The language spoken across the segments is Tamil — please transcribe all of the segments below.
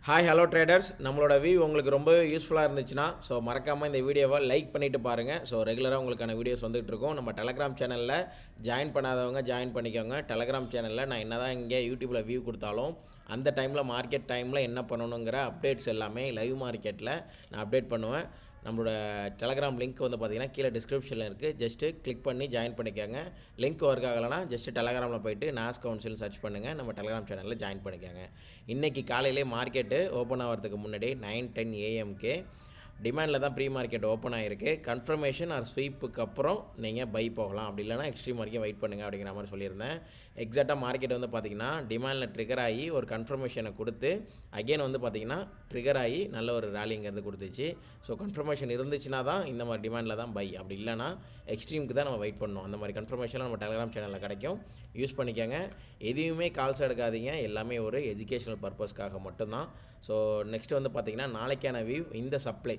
ஹாய் ஹலோ ட்ரேடர்ஸ், நம்மளோட வியூ உங்களுக்கு ரொம்ப யூஸ்ஃபுல்லாக இருந்துச்சுன்னா மறக்காமல் இந்த வீடியோவை லைக் பண்ணிவிட்டு பாருங்கள். ரெகுலராக உங்களுக்கான வீடியோஸ் வந்துகிட்டு இருக்கும். நம்ம டெலகிராம் சேனலில் ஜாயின் பண்ணாதவங்க ஜாயின் பண்ணிக்கோங்க. டெலகிராம் சேனலில் நான் என்ன தான் இங்கே யூடியூப்பில் வியூ கொடுத்தாலும் அந்த டைமில் மார்க்கெட் டைமில் என்ன பண்ணணுங்கிற அப்டேட்ஸ் எல்லாமே லைவ் மார்க்கெட்டில் நான் அப்டேட் பண்ணுவேன். நம்மளோட டெலகிராம் லிங்க் வந்து பார்த்திங்கன்னா கீழே டிஸ்கிரிப்ஷனில் இருக்குது. ஜஸ்ட்டு கிளிக் பண்ணி ஜாயின் பண்ணிக்கோங்க. லிங்க் ஒர்க் ஆகலைன்னா ஜஸ்ட்டு டெலகிராமில் போய்ட்டு நாஸ் கவுன்சில் சர்ச் பண்ணுங்கள். நம்ம டெலகிராம் சேனலில் ஜாயின் பண்ணிக்கோங்க. இன்றைக்கி காலையிலே மார்க்கெட்டு ஓப்பன் ஆகிறதுக்கு முன்னாடி 9:10 AM டிமாண்டில் தான் ப்ரீ மார்க்கெட் ஓப்பன் ஆகிருக்கு. கன்ஃபர்மேஷன் ஆர் ஸ்வீப்புக்கு அப்புறம் நீங்கள் பை போகலாம், அப்படி இல்லைனா எக்ஸ்ட்ரீம் வரைக்கும் வெயிட் பண்ணுங்கள் அப்படிங்கிற மாதிரி சொல்லியிருந்தேன். எக்ஸாக்டாக மார்க்கெட் வந்து பார்த்திங்கன்னா டிமாண்டில் ட்ரிகர் ஆகி ஒரு கன்ஃபர்மேஷனை கொடுத்து அகெயின் வந்து பார்த்திங்கன்னா ட்ரிகர் ஆகி நல்ல ஒரு ரேலிங்கிறது கொடுத்துச்சு. கன்ஃபர்மேஷன் இருந்துச்சுன்னா தான் இந்த மாதிரி டிமாண்டில் தான் பை, அப்படி இல்லைனா எக்ஸ்ட்ரீமுக்கு தான் நம்ம வெயிட் பண்ணணும். அந்த மாதிரி கன்ஃபர்மேஷன் நம்ம டெலகிராம் சேனலில் கிடைக்கும், யூஸ் பண்ணிக்கோங்க. எதையுமே கால்ஸ் எடுக்காதீங்க, எல்லாமே ஒரு எஜுகேஷனல் பர்பஸ்க்காக மட்டும்தான். நெக்ஸ்ட் வந்து பார்த்திங்கன்னா நாளைக்கான வியூ இந்த சப்ளை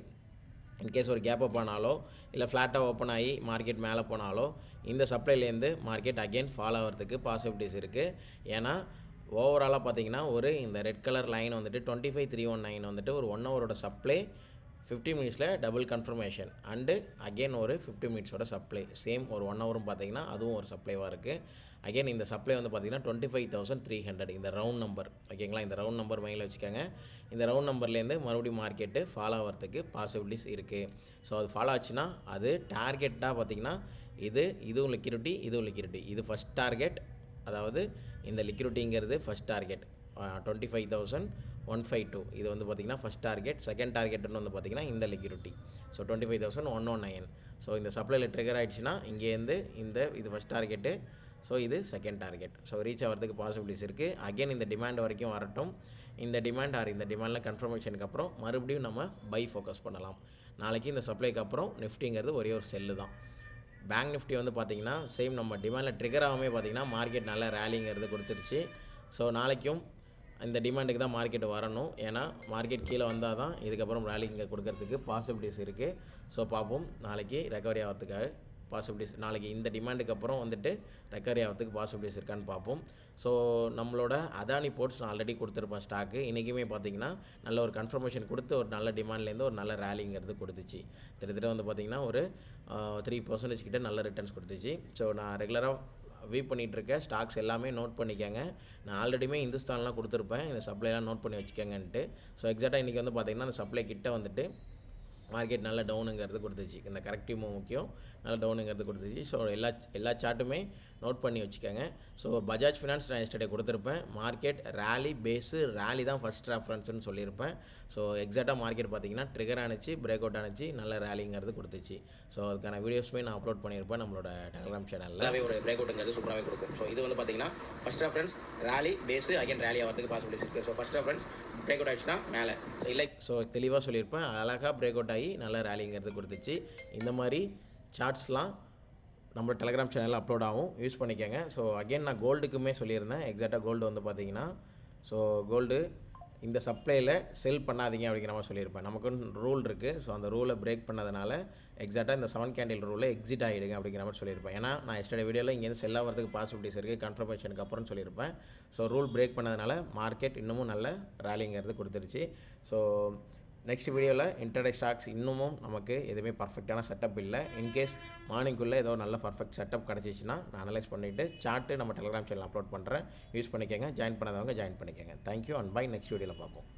இன்கேஸ் ஒரு கேப் அப் ஆனாலோ இல்லை ஃப்ளாட்டாக ஓப்பன் ஆகி மார்க்கெட் மேலே போனாலோ இந்த சப்ளைலேருந்து மார்க்கெட் அகெயின் ஃபாலோ ஆகிறதுக்கு பாசிபிலிட்டிஸ் இருக்குது. ஏன்னா ஓவராலாக பார்த்திங்கன்னா இந்த ரெட் கலர் லைன் வந்துட்டு 25,319 வந்துட்டு ஒரு 1 ஹவரோட சப்ளை 50 மினிட்ஸில் டபுள் கன்ஃபர்மேஷன் அண்டு அகெயின் ஒரு 50 மினிட்ஸோட சப்ளை சேம் ஒரு 1 ஹவரும் பார்த்திங்கன்னா அதுவும் ஒரு சப்ளைவாக இருக்குது. அகெயின் இந்த சப்ளை வந்து பார்த்திங்கன்னா 25,300 இந்த ரவுண்ட் நம்பர், ஓகேங்களா? இந்த ரவுண்ட் நம்பர் மைண்டில் வச்சுக்கோங்க. இந்த ரவுண்ட் நம்பர்லேருந்து மறுபடியும் மார்க்கெட்டு ஃபாலோ ஆகிறதுக்கு பாசிபிலிட்டிஸ் இருக்குது. அது ஃபாலோ ஆச்சுன்னா அது டார்கெட்டாக பார்த்திங்கன்னா இதுவும் லிக்விடிட்டி, இது ஃபஸ்ட் டார்கெட். அதாவது இந்த லிக்விடிட்டிங்கிறது ஃபஸ்ட் டார்கெட் 25,152. இது வந்து பார்த்திங்கன்னா ஃபஸ்ட் டார்கெட். செகண்ட் டார்கெட்னு வந்து பார்த்திங்கன்னா இந்த லிக்விடிட்டி 25,109. இந்த சப்ளையில் ட்ரிகர் ஆகிடுச்சுன்னா இங்கேருந்து இது ஃபஸ்ட் டார்கெட்டு, இது செகண்ட் டார்கெட். ரீச் ஆகிறதுக்கு பாசிபிலிட்டிஸ் இருக்குது. அகெயின் இந்த டிமாண்ட் வரைக்கும் வரட்டும். இந்த டிமாண்டில் கன்ஃபர்மேஷனுக்கு அப்புறம் மறுபடியும் நம்ம பை ஃபோக்கஸ் பண்ணலாம். நாளைக்கு இந்த சப்ளைக்கு அப்புறம் நிஃப்டிங்கிறது ஒரே ஒரு செல்லு தான். பேங்க் நிஃப்டி வந்து பார்த்திங்கன்னா சேம் நம்ம டிமாண்டில் ட்ரிகர் ஆகாமே பார்த்திங்கன்னா மார்க்கெட் நல்ல ரேலிங்கிறது கொடுத்துருச்சு. நாளைக்கும் இந்த டிமாண்டுக்கு தான் மார்க்கெட் வரணும். ஏன்னா மார்க்கெட் கீழே வந்தால் தான் இதுக்கப்புறம் ரேலிங்க கொடுக்கறதுக்கு பாசிபிலிட்டிஸ் இருக்குது. பார்ப்போம் நாளைக்கு ரெக்கவரி ஆகிறதுக்காக பாசிபிலிட்டிஸ், நாளைக்கு இந்த டிமாண்டுக்கு அப்புறம் வந்துட்டு ரெக்கவரி ஆகிறதுக்கு பாசிபிலிட்டிஸ் இருக்கான்னு பார்ப்போம். நம்மளோட அதானி போர்ட்ஸ் நான் ஆல்ரெடி கொடுத்துருப்பேன் ஸ்டாக்கு. இன்றைக்குமே பார்த்திங்கன்னா நல்ல ஒரு கன்ஃபர்மேஷன் கொடுத்து ஒரு நல்ல டிமாண்ட்லேருந்து ஒரு நல்ல ரேலிங்கிறது கொடுத்துச்சு. கிட்டத்தட்ட வந்து பார்த்திங்கன்னா ஒரு 3% கிட்ட நல்ல ரிட்டர்ன்ஸ் கொடுத்துச்சு. நான் ரெகுலராக வியூ பண்ணிகிட்ருக்க ஸ்டாக்ஸ் எல்லாமே நோட் பண்ணிக்கோங்க. நான் ஆல்ரெடியுமே இந்துஸ்தான்லாம் கொடுத்துருப்பேன், இந்த சப்ளைலாம் நோட் பண்ணி வச்சுக்கோங்கன்ட்டு. எக்ஸாக்டாக இன்றைக்கி வந்து பார்த்திங்கன்னா அந்த சப்ளை கிட்ட வந்துட்டு மார்க்கெட் நல்ல டவுனுங்கிறது கொடுத்துச்சு. இந்த கரெக்டிவ் மூவ் முக்கியம், நல்ல டவுனுங்கிறது கொடுத்துச்சு. எல்லா சார்ட்டுமே நோட் பண்ணி வச்சுக்கோங்க. பஜாஜ் ஃபினான்ஸ் நான் எஸ்டர்டே கொடுத்துருப்பேன். மார்க்கெட் ரேலி பேஸு, ரேலி தான் ஃபஸ்ட் ரெஃபரன்ஸ்னு சொல்லியிருப்பேன். எக்ஸாக்டாக மார்க்கெட் பார்த்திங்கன்னா ட்ரிகர் ஆனிச்சு, பிரேக் அவுட் ஆனிச்சு, நல்ல ரேலிங்கிறது கொடுத்துச்சு. அதுக்கான வீடியோஸுமே நான் அப்லோட் பண்ணியிருப்பேன் நம்மளோட டெலகிராம் சேனலில். ஒரு பிரேக் அவுட்டுங்கிறது சூப்பராகவே கொடுக்கும். இது வந்து பார்த்திங்கன்னா first reference rally base, again rally ஆகிறதுக்கு பாசிபிலிட்டிஸ் இருக்குது. ஃபஸ்ட் ரெஃபரன்ஸ் பிரேக் அவுட் ஆகிடுச்சுன்னா மேலே இல்லை. தெளிவாக சொல்லியிருப்பேன், அழகாக பிரேக் அவுட் ஆகி நல்ல ரேலிங்கிறது கொடுத்துச்சு. இந்த மாதிரி சார்ட்ஸ்லாம் நம்ம டெலகிராம் சேனலில் அப்லோட் ஆகும், யூஸ் பண்ணிக்கோங்க. அகெயின் நான் கோல்டுக்குமே சொல்லியிருந்தேன். எக்ஸாக்டாக கோல்டு வந்து பார்த்திங்கன்னா கோல்டு இந்த சப்ளையில் செல் பண்ணாதீங்க அப்படிங்கிற மாதிரி சொல்லியிருப்பேன். நமக்குன்னு ரூல் இருக்குது. அந்த ரூலை பிரேக் பண்ணதுனால எக்ஸாக்டாக இந்த 7 கேண்டில் ரூலை எக்ஸிட் ஆகிடுங்க அப்படிங்கிற மாதிரி சொல்லியிருப்பேன். ஏன்னா நான் எஸ்டர்டே வீடியோவில் இங்கேருந்து செல் ஆகிறதுக்கு பாசிபிலிட்டிஸ் இருக்குது கன்ஃபர்மேஷனுக்கு அப்புறம் சொல்லியிருப்பேன். ரூல் பிரேக் பண்ணதுனால மார்க்கெட் இன்னமும் நல்ல ரேலிங்கிறது கொடுத்துருச்சு. நெக்ஸ்ட் வீடியோவில் இன்டர்டே ஸ்டாக்ஸ் இன்னமும் நமக்கு எதுவுமே பர்ஃபெக்டான செட்டப் இல்லை. இன்கேஸ் மார்னிங்குள்ளே ஏதோ நல்ல பர்ஃபெக்ட் செட்டப் கிடச்சிச்சின்னா நான் அனலைஸ் பண்ணிவிட்டு சார்ட்டு நம்ம டெலகிராம் சேனல் அப்லோட் பண்ணுறேன், யூஸ் பண்ணிக்கோங்க. ஜாயின் பண்ணாதவங்க ஜாயின் பண்ணிக்கோங்க. Thank you and bye. நெக்ஸ்ட் வீடியோவில் பார்ப்போம்.